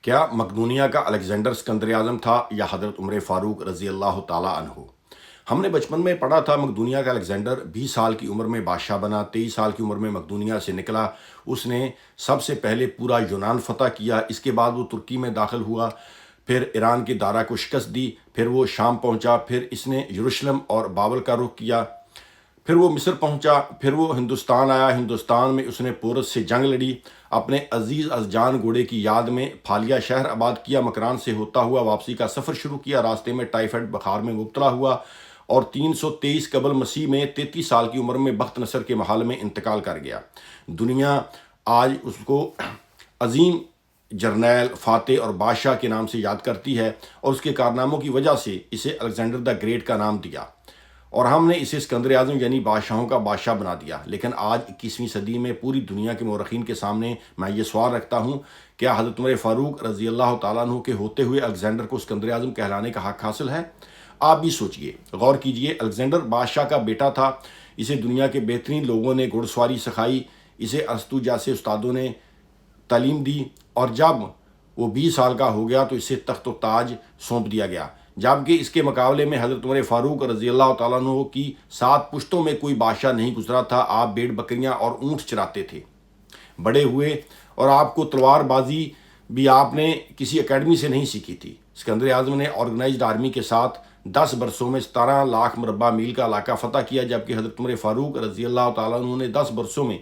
کیا مقدونیہ کا الیگزینڈر اسکندر اعظم تھا یا حضرت عمر فاروق رضی اللہ تعالیٰ عنہ؟ ہم نے بچپن میں پڑھا تھا مقدونیہ کا الیگزینڈر 20 سال کی عمر میں بادشاہ بنا، 23 سال کی عمر میں مقدونیہ سے نکلا۔ اس نے سب سے پہلے پورا یونان فتح کیا، اس کے بعد وہ ترکی میں داخل ہوا، پھر ایران کی دارا کو شکست دی، پھر وہ شام پہنچا، پھر اس نے یروشلم اور بابل کا رخ کیا، پھر وہ مصر پہنچا، پھر وہ ہندوستان آیا۔ ہندوستان میں اس نے پورس سے جنگ لڑی، اپنے عزیز از جان گھوڑے کی یاد میں پھالیا شہر آباد کیا، مکران سے ہوتا ہوا واپسی کا سفر شروع کیا، راستے میں ٹائیفائڈ بخار میں مبتلا ہوا اور 323 قبل مسیح میں 33 سال کی عمر میں بخت نصر کے محل میں انتقال کر گیا۔ دنیا آج اس کو عظیم جرنیل، فاتح اور بادشاہ کے نام سے یاد کرتی ہے، اور اس کے کارناموں کی وجہ سے اسے الیگزینڈر دا گریٹ کا نام دیا، اور ہم نے اسے اسکندر اعظم یعنی بادشاہوں کا بادشاہ بنا دیا۔ لیکن آج 21ویں صدی میں پوری دنیا کے مورخین کے سامنے میں یہ سوال رکھتا ہوں، کیا حضرت عمر فاروق رضی اللہ تعالیٰ عنہ کے ہوتے ہوئے الیگزینڈر کو اسکندر اعظم کہلانے کا حق حاصل ہے؟ آپ بھی سوچئے، غور کیجئے۔ الیگزینڈر بادشاہ کا بیٹا تھا، اسے دنیا کے بہترین لوگوں نے گھڑ سواری سکھائی، اسے ارسطو جیسے استادوں نے تعلیم دی، اور جب وہ 20 سال کا ہو گیا تو اسے تخت و تاج سونپ دیا گیا، جبکہ اس کے مقابلے میں حضرت عمر فاروق رضی اللہ تعالیٰ عنہ کی 7 پشتوں میں کوئی بادشاہ نہیں گزرا تھا۔ آپ بھیڑ بکریاں اور اونٹ چراتے تھے، بڑے ہوئے، اور آپ کو تلوار بازی بھی آپ نے کسی اکیڈمی سے نہیں سیکھی تھی۔ اسکندر اعظم نے آرگنائزڈ آرمی کے ساتھ 10 برسوں میں 17 لاکھ مربع میل کا علاقہ فتح کیا، جبکہ حضرت عمر فاروق رضی اللہ تعالیٰ عنہ نے 10 برسوں میں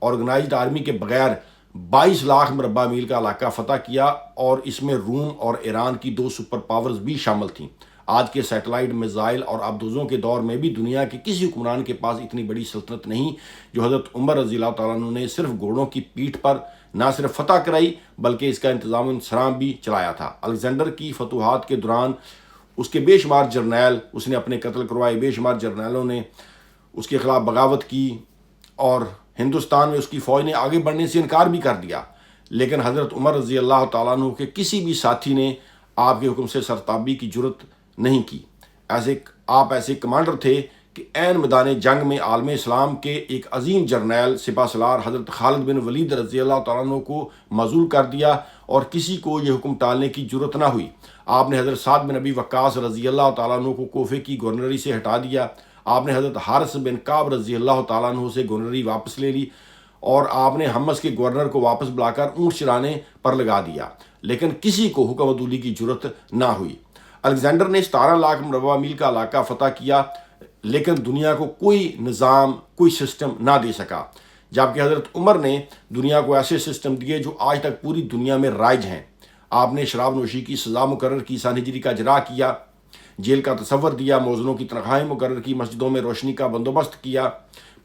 آرگنائزڈ آرمی کے بغیر 22 لاکھ مربع میل کا علاقہ فتح کیا، اور اس میں روم اور ایران کی 2 سپر پاورز بھی شامل تھیں۔ آج کے سیٹلائٹ، میزائل اور آبدوزوں کے دور میں بھی دنیا کے کسی حکمران کے پاس اتنی بڑی سلطنت نہیں جو حضرت عمر رضی اللہ تعالیٰ عنہ نے صرف گھوڑوں کی پیٹھ پر نہ صرف فتح کرائی بلکہ اس کا انتظام انصرام بھی چلایا تھا۔ الیگزینڈر کی فتوحات کے دوران اس کے بے شمار جرنیل، اس نے اپنے قتل کروائے، بے شمار جرنیلوں نے اس کے خلاف بغاوت کی، اور ہندوستان میں اس کی فوج نے آگے بڑھنے سے انکار بھی کر دیا، لیکن حضرت عمر رضی اللہ تعالیٰ عنہ کے کسی بھی ساتھی نے آپ کے حکم سے سرتابی کی جرت نہیں کی۔ آپ ایسے کمانڈر تھے کہ عین میدان جنگ میں عالم اسلام کے ایک عظیم جرنیل سپہ سالار حضرت خالد بن ولید رضی اللہ تعالیٰ عنہ کو معزول کر دیا، اور کسی کو یہ حکم ٹالنے کی جرت نہ ہوئی۔ آپ نے حضرت سعد بن ابی وقاص رضی اللہ تعالیٰ عنہ کو کوفے کی گورنری سے ہٹا دیا، آپ نے حضرت حارث بن کعب رضی اللہ تعالیٰ عنہ سے گورنری واپس لے لی، اور آپ نے حمص کے گورنر کو واپس بلا کر اونٹ چرانے پر لگا دیا، لیکن کسی کو حکم عدولی کی جرت نہ ہوئی۔ الیگزینڈر نے 17 لاکھ مربع میل کا علاقہ فتح کیا، لیکن دنیا کو کوئی نظام، کوئی سسٹم نہ دے سکا، جبکہ حضرت عمر نے دنیا کو ایسے سسٹم دیے جو آج تک پوری دنیا میں رائج ہیں۔ آپ نے شراب نوشی کی سزا مقرر کی، سن ہجری کا اجرا کیا، جیل کا تصور دیا، موزنوں کی تنخواہیں مقرر کی، مسجدوں میں روشنی کا بندوبست کیا،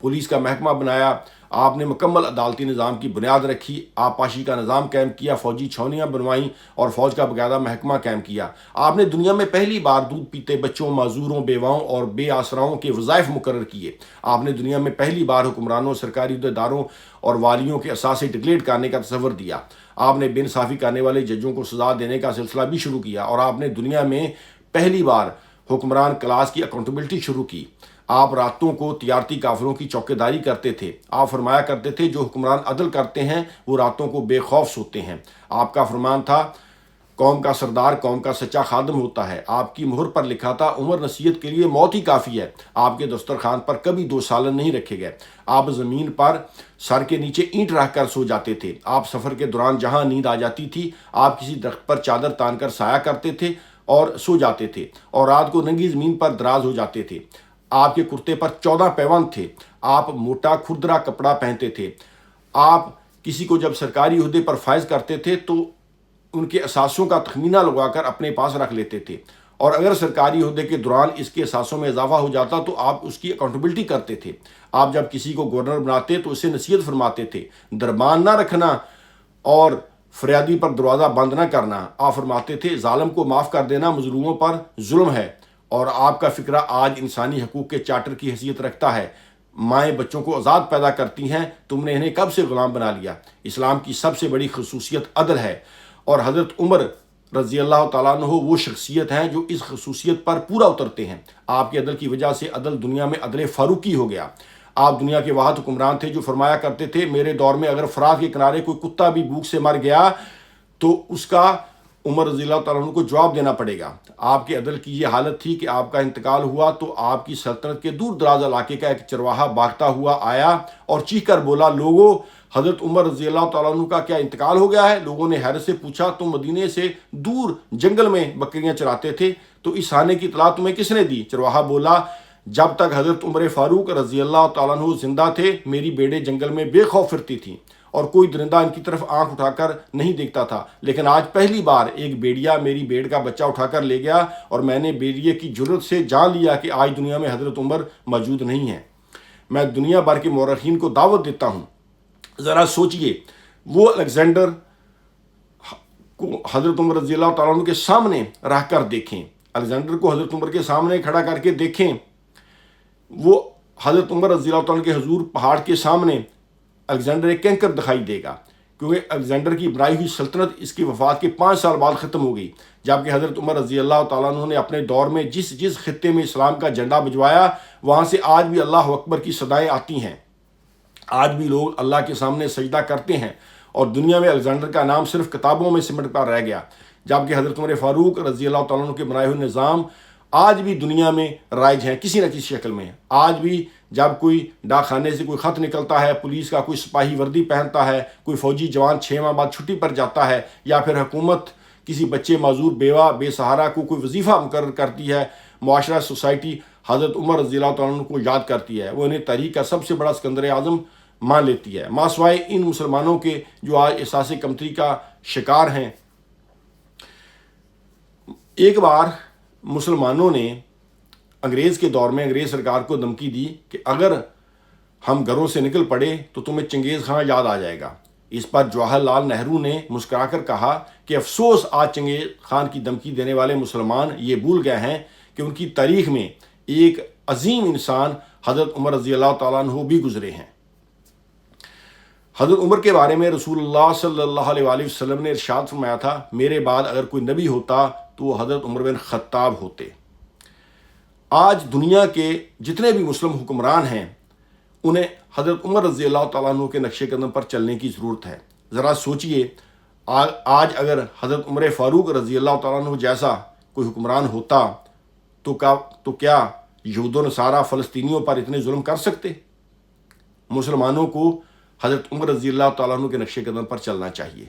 پولیس کا محکمہ بنایا، آپ نے مکمل عدالتی نظام کی بنیاد رکھی، آبپاشی کا نظام قائم کیا، فوجی چھاؤنیاں بنوائیں اور فوج کا باقاعدہ محکمہ قائم کیا۔ آپ نے دنیا میں پہلی بار دودھ پیتے بچوں، معذوروں، بیواؤں اور بے آسراؤں کے وظائف مقرر کیے۔ آپ نے دنیا میں پہلی بار حکمرانوں، سرکاری عہدیداروں اور والیوں کے اثاثے ڈکلیٹ کرنے کا تصور دیا۔ آپ نے بے انصافی کرنے والے ججوں کو سزا دینے کا سلسلہ بھی شروع کیا، اور آپ نے دنیا میں پہلی بار حکمران کلاس کی اکاؤنٹیبلٹی شروع کی۔ آپ راتوں کو تجارتی کافروں کی چوکیداری کرتے تھے۔ آپ فرمایا کرتے تھے، جو حکمران عدل کرتے ہیں وہ راتوں کو بے خوف سوتے ہیں۔ آپ کا فرمان تھا، قوم کا سردار قوم کا سچا خادم ہوتا ہے۔ آپ کی مہر پر لکھا تھا، عمر نصیحت کے لیے موت ہی کافی ہے۔ آپ کے دسترخوان پر کبھی 2 سالن نہیں رکھے گئے۔ آپ زمین پر سر کے نیچے اینٹ رکھ کر سو جاتے تھے۔ آپ سفر کے دوران جہاں نیند آ جاتی تھی، آپ کسی درخت پر چادر تان کر سایہ کرتے تھے اور سو جاتے تھے، اور رات کو ننگی زمین پر دراز ہو جاتے تھے۔ آپ کے کرتے پر 14 پیوند تھے۔ آپ موٹا کھردرا کپڑا پہنتے تھے۔ آپ کسی کو جب سرکاری عہدے پر فائز کرتے تھے تو ان کے اثاثوں کا تخمینہ لگا کر اپنے پاس رکھ لیتے تھے، اور اگر سرکاری عہدے کے دوران اس کے اثاثوں میں اضافہ ہو جاتا تو آپ اس کی اکاؤنٹیبلٹی کرتے تھے۔ آپ جب کسی کو گورنر بناتے تو اسے نصیحت فرماتے تھے، دربان نہ رکھنا اور فریادی پر دروازہ بند نہ کرنا۔ آپ فرماتے تھے، ظالم کو معاف کر دینا مظلوموں پر ظلم ہے، اور آپ کا فکرہ آج انسانی حقوق کے چارٹر کی حیثیت رکھتا ہے۔ مائیں بچوں کو آزاد پیدا کرتی ہیں، تم نے انہیں کب سے غلام بنا لیا؟ اسلام کی سب سے بڑی خصوصیت عدل ہے، اور حضرت عمر رضی اللہ تعالیٰ عنہ وہ شخصیت ہیں جو اس خصوصیت پر پورا اترتے ہیں۔ آپ کے عدل کی وجہ سے عدل دنیا میں عدل فاروقی ہو گیا۔ آپ دنیا کے واحد حکمران تھے جو فرمایا کرتے تھے، میرے دور میں اگر فرات کے کنارے کوئی کتا بھی بھوک سے مر گیا تو اس کا عمر رضی اللہ تعالیٰ عنہ کو جواب دینا پڑے گا۔ آپ کے عدل کی یہ حالت تھی کہ آپ کا انتقال ہوا تو آپ کی سلطنت کے دور دراز علاقے کا ایک چرواہا بھاگتا ہوا آیا اور چیخ کر بولا، لوگوں، حضرت عمر رضی اللہ تعالیٰ عنہ کا کیا انتقال ہو گیا ہے؟ لوگوں نے حیرت سے پوچھا، تم مدینے سے دور جنگل میں بکریاں چراتے تھے، تو اس آنے کی اطلاع تمہیں کس نے دی؟ چرواہا بولا، جب تک حضرت عمر فاروق رضی اللہ تعالیٰ عنہ زندہ تھے میری بھیڑیں جنگل میں بے خوف پھرتی تھیں اور کوئی درندہ ان کی طرف آنکھ اٹھا کر نہیں دیکھتا تھا، لیکن آج پہلی بار ایک بھیڑیا میری بھیڑ کا بچہ اٹھا کر لے گیا اور میں نے بھیڑیے کی جرت سے جان لیا کہ آج دنیا میں حضرت عمر موجود نہیں ہیں۔ میں دنیا بھر کے مورخین کو دعوت دیتا ہوں، ذرا سوچئے، وہ الیگزینڈر کو حضرت عمر رضی اللہ تعالیٰ عنہ کے سامنے رہ کر دیکھیں، الیگزینڈر کو حضرت عمر کے سامنے کھڑا کر کے دیکھیں، وہ حضرت عمر رضی اللہ تعالیٰ عنہ کے حضور پہاڑ کے سامنے الیگزینڈر ایک کینکر دکھائی دے گا، کیونکہ الیگزینڈر کی بنائی ہوئی سلطنت اس کی وفات کے 5 سال بعد ختم ہو گئی، جبکہ حضرت عمر رضی اللہ تعالیٰ عنہ نے اپنے دور میں جس خطے میں اسلام کا جھنڈا بجوایا وہاں سے آج بھی اللہ اکبر کی صدائیں آتی ہیں، آج بھی لوگ اللہ کے سامنے سجدہ کرتے ہیں، اور دنیا میں الیگزینڈر کا نام صرف کتابوں میں سمٹ کر رہ گیا، جبکہ حضرت عمر فاروق رضی اللہ تعالیٰ عنہ کے بنائے ہوئے نظام آج بھی دنیا میں رائج ہیں کسی نہ کسی شکل میں۔ آج بھی جب کوئی ڈاک خانے سے کوئی خط نکلتا ہے، پولیس کا کوئی سپاہی وردی پہنتا ہے، کوئی فوجی جوان 6 ماہ بعد چھٹی پر جاتا ہے، یا پھر حکومت کسی بچے معذور بیوہ بے سہارا کو کوئی وظیفہ مقرر کرتی ہے، معاشرہ سوسائٹی حضرت عمر رضی اللہ تعالیٰ عنہ کو یاد کرتی ہے، وہ انہیں تحریک کا سب سے بڑا سکندر اعظم مان لیتی ہے، ماں سوائے ان مسلمانوں کے جو آج احساس کمتری کا شکار ہیں۔ ایک بار مسلمانوں نے انگریز کے دور میں انگریز سرکار کو دھمکی دی کہ اگر ہم گھروں سے نکل پڑے تو تمہیں چنگیز خان یاد آ جائے گا۔ اس پر جواہر لال نہرو نے مسکرا کر کہا کہ افسوس، آج چنگیز خان کی دھمکی دینے والے مسلمان یہ بھول گئے ہیں کہ ان کی تاریخ میں ایک عظیم انسان حضرت عمر رضی اللہ تعالیٰ عنہ بھی گزرے ہیں۔ حضرت عمر کے بارے میں رسول اللہ صلی اللہ علیہ وآلہ وسلم نے ارشاد فرمایا تھا، میرے بعد اگر کوئی نبی ہوتا تو وہ حضرت عمر بن خطاب ہوتے۔ آج دنیا کے جتنے بھی مسلم حکمران ہیں انہیں حضرت عمر رضی اللہ تعالیٰ عنہ کے نقش قدم پر چلنے کی ضرورت ہے۔ ذرا سوچئے، آج اگر حضرت عمر فاروق رضی اللہ تعالیٰ عنہ جیسا کوئی حکمران ہوتا تو کیا یہود و نصارہ فلسطینیوں پر اتنے ظلم کر سکتے؟ مسلمانوں کو حضرت عمر رضی اللہ تعالیٰ عنہ کے نقش قدم پر چلنا چاہیے۔